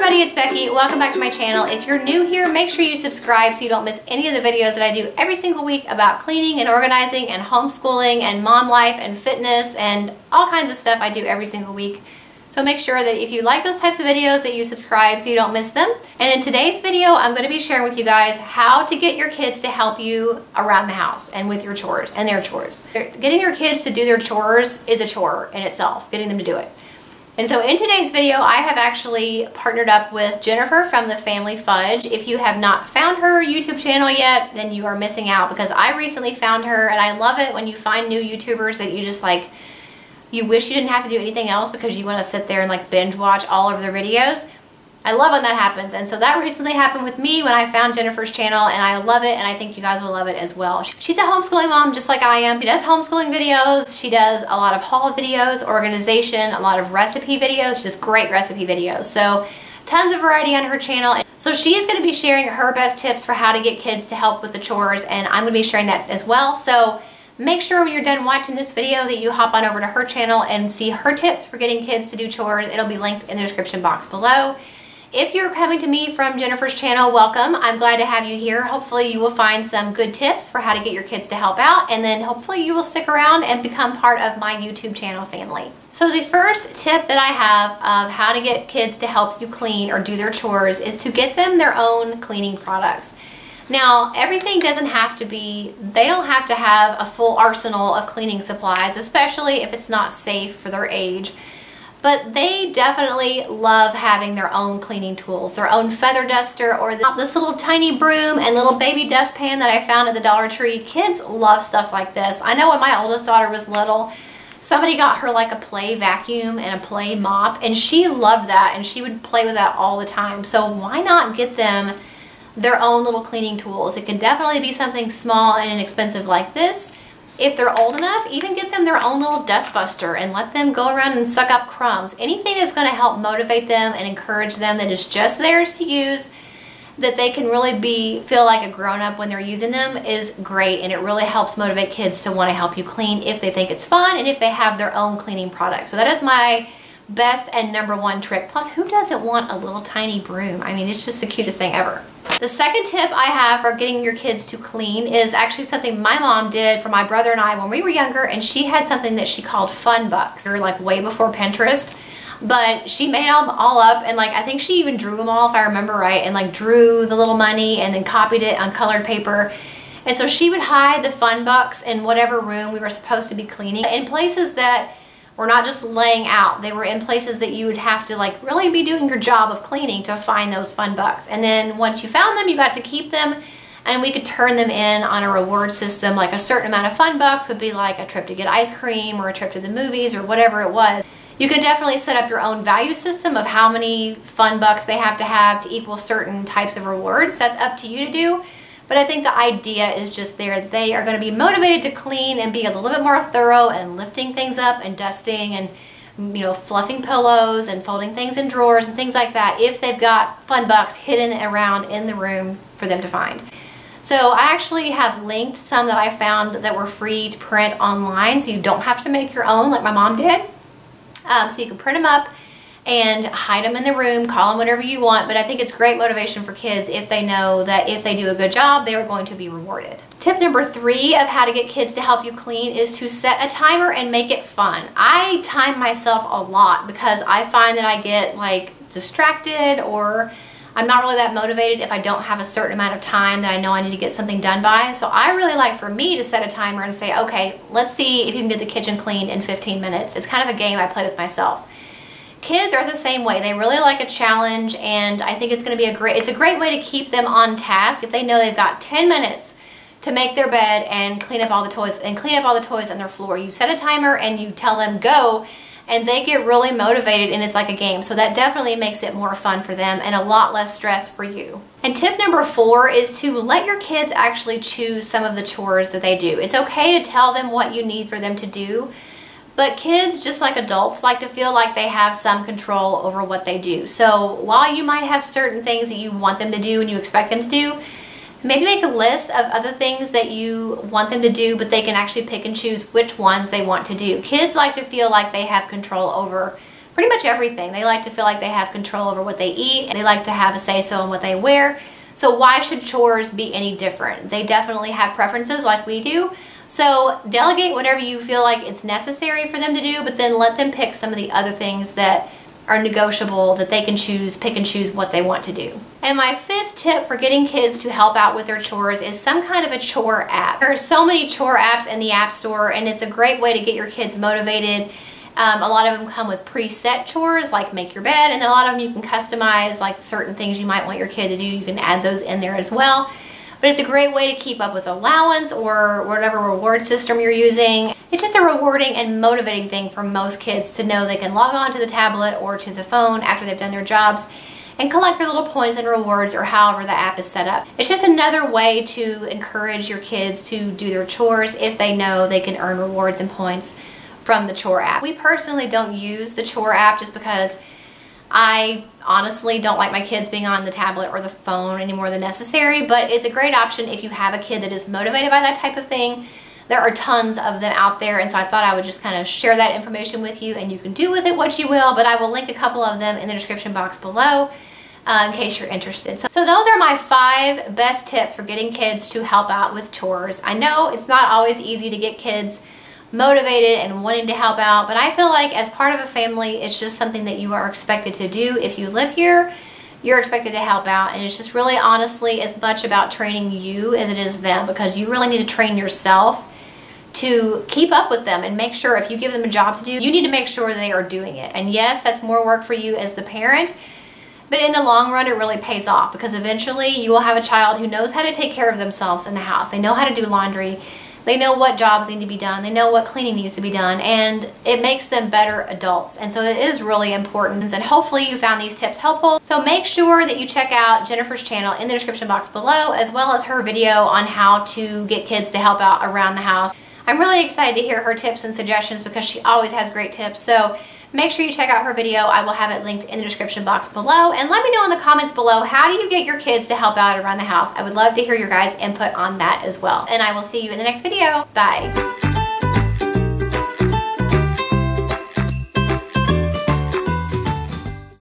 everybody, it's Becky. Welcome back to my channel. If you're new here, make sure you subscribe so you don't miss any of the videos that I do every single week about cleaning and organizing and homeschooling and mom life and fitness and all kinds of stuff I do every single week. So make sure that if you like those types of videos that you subscribe so you don't miss them. And in today's video, I'm going to be sharing with you guys how to get your kids to help you around the house and with your chores and their chores. Getting your kids to do their chores is a chore in itself, getting them to do it. And so in today's video, I have actually partnered up with Jennifer from the Family Fudge. If you have not found her YouTube channel yet, then you are missing out, because I recently found her, and I love it when you find new YouTubers that you just like, you wish you didn't have to do anything else because you want to sit there and like binge watch all of their videos. I love when that happens, and so that recently happened with me when I found Jennifer's channel, and I love it, and I think you guys will love it as well. She's a homeschooling mom just like I am. She does homeschooling videos, she does a lot of haul videos, organization, a lot of recipe videos. She does great recipe videos, so tons of variety on her channel. So she's going to be sharing her best tips for how to get kids to help with the chores, and I'm going to be sharing that as well. So make sure when you're done watching this video that you hop on over to her channel and see her tips for getting kids to do chores. It'll be linked in the description box below. If you're coming to me from Jennifer's channel, welcome. I'm glad to have you here. Hopefully you will find some good tips for how to get your kids to help out, and then hopefully you will stick around and become part of my YouTube channel family. So the first tip that I have of how to get kids to help you clean or do their chores is to get them their own cleaning products. Now, everything doesn't have to be, they don't have to have a full arsenal of cleaning supplies, especially if it's not safe for their age. But they definitely love having their own cleaning tools, their own feather duster, or this little tiny broom and little baby dustpan that I found at the Dollar Tree. Kids love stuff like this. I know when my oldest daughter was little, somebody got her like a play vacuum and a play mop, and she loved that, and she would play with that all the time. So why not get them their own little cleaning tools? It can definitely be something small and inexpensive like this. If they're old enough, even get them their own little dust buster and let them go around and suck up crumbs. Anything that's going to help motivate them and encourage them that is just theirs to use, that they can really feel like a grown-up when they're using them, is great, and it really helps motivate kids to want to help you clean if they think it's fun and if they have their own cleaning product. So that is my best and #1 trick. Plus, who doesn't want a little tiny broom? I mean, it's just the cutest thing ever. The second tip I have for getting your kids to clean is actually something my mom did for my brother and I when we were younger, and she had something that she called fun bucks. They were like way before Pinterest, but she made them all up, and like I think she even drew them all, if I remember right, and like drew the little money and then copied it on colored paper. And so she would hide the fun bucks in whatever room we were supposed to be cleaning, in places that were not just laying out. They were in places that you would have to like really be doing your job of cleaning to find those fun bucks. And then once you found them, you got to keep them, and we could turn them in on a reward system. Like a certain amount of fun bucks would be like a trip to get ice cream or a trip to the movies or whatever it was. You could definitely set up your own value system of how many fun bucks they have to equal certain types of rewards. That's up to you to do. But I think the idea is just there. They are going to be motivated to clean and be a little bit more thorough and lifting things up and dusting and, you know, fluffing pillows and folding things in drawers and things like that if they've got fun bucks hidden around in the room for them to find. So I actually have linked some that I found that were free to print online, so you don't have to make your own like my mom did. So you can print them up and hide them in the room, call them whatever you want, but I think it's great motivation for kids if they know that if they do a good job, they are going to be rewarded. Tip #3 of how to get kids to help you clean is to set a timer and make it fun. I time myself a lot because I find that I get like distracted, or I'm not really that motivated if I don't have a certain amount of time that I know I need to get something done by. So I really like for me to set a timer and say, okay, let's see if you can get the kitchen clean in 15 minutes. It's kind of a game I play with myself. Kids are the same way. They really like a challenge, and I think it's going to be it's a great way to keep them on task if they know they've got 10 minutes to make their bed and clean up all the toys on their floor. You set a timer and you tell them go, and they get really motivated, and it's like a game. So that definitely makes it more fun for them and a lot less stress for you. And tip #4 is to let your kids actually choose some of the chores that they do. It's okay to tell them what you need for them to do, but kids, just like adults, like to feel like they have some control over what they do. So while you might have certain things that you want them to do and you expect them to do, maybe make a list of other things that you want them to do, but they can actually pick and choose which ones they want to do. Kids like to feel like they have control over pretty much everything. They like to feel like they have control over what they eat, and they like to have a say-so on what they wear. So why should chores be any different? They definitely have preferences like we do. So delegate whatever you feel like it's necessary for them to do, but then let them pick some of the other things that are negotiable, that they can choose, pick and choose what they want to do. And my 5th tip for getting kids to help out with their chores is some kind of a chore app. There are so many chore apps in the App Store, and it's a great way to get your kids motivated. A lot of them come with preset chores like make your bed, and then a lot of them you can customize, like certain things you might want your kid to do. You can add those in there as well. But it's a great way to keep up with allowance or whatever reward system you're using. It's just a rewarding and motivating thing for most kids to know they can log on to the tablet or to the phone after they've done their jobs and collect their little points and rewards, or however the app is set up. It's just another way to encourage your kids to do their chores if they know they can earn rewards and points from the chore app. We personally don't use the chore app just because I honestly don't like my kids being on the tablet or the phone any more than necessary, but it's a great option if you have a kid that is motivated by that type of thing. There are tons of them out there, and so I thought I would just kind of share that information with you, and you can do with it what you will, but I will link a couple of them in the description box below in case you're interested. So those are my 5 best tips for getting kids to help out with chores. I know it's not always easy to get kids motivated and wanting to help out, but I feel like as part of a family, it's just something that you are expected to do. If you live here, you're expected to help out, and it's just really honestly as much about training you as it is them, because you really need to train yourself to keep up with them and make sure if you give them a job to do, you need to make sure they are doing it. And yes, that's more work for you as the parent, but in the long run, it really pays off, because eventually you will have a child who knows how to take care of themselves in the house. They know how to do laundry. They know what jobs need to be done. They know what cleaning needs to be done, and it makes them better adults. And so it is really important, and hopefully you found these tips helpful. So make sure that you check out Jennifer's channel in the description box below, as well as her video on how to get kids to help out around the house. I'm really excited to hear her tips and suggestions because she always has great tips. So make sure you check out her video. I will have it linked in the description box below. And let me know in the comments below, how do you get your kids to help out around the house? I would love to hear your guys' input on that as well. And I will see you in the next video. Bye.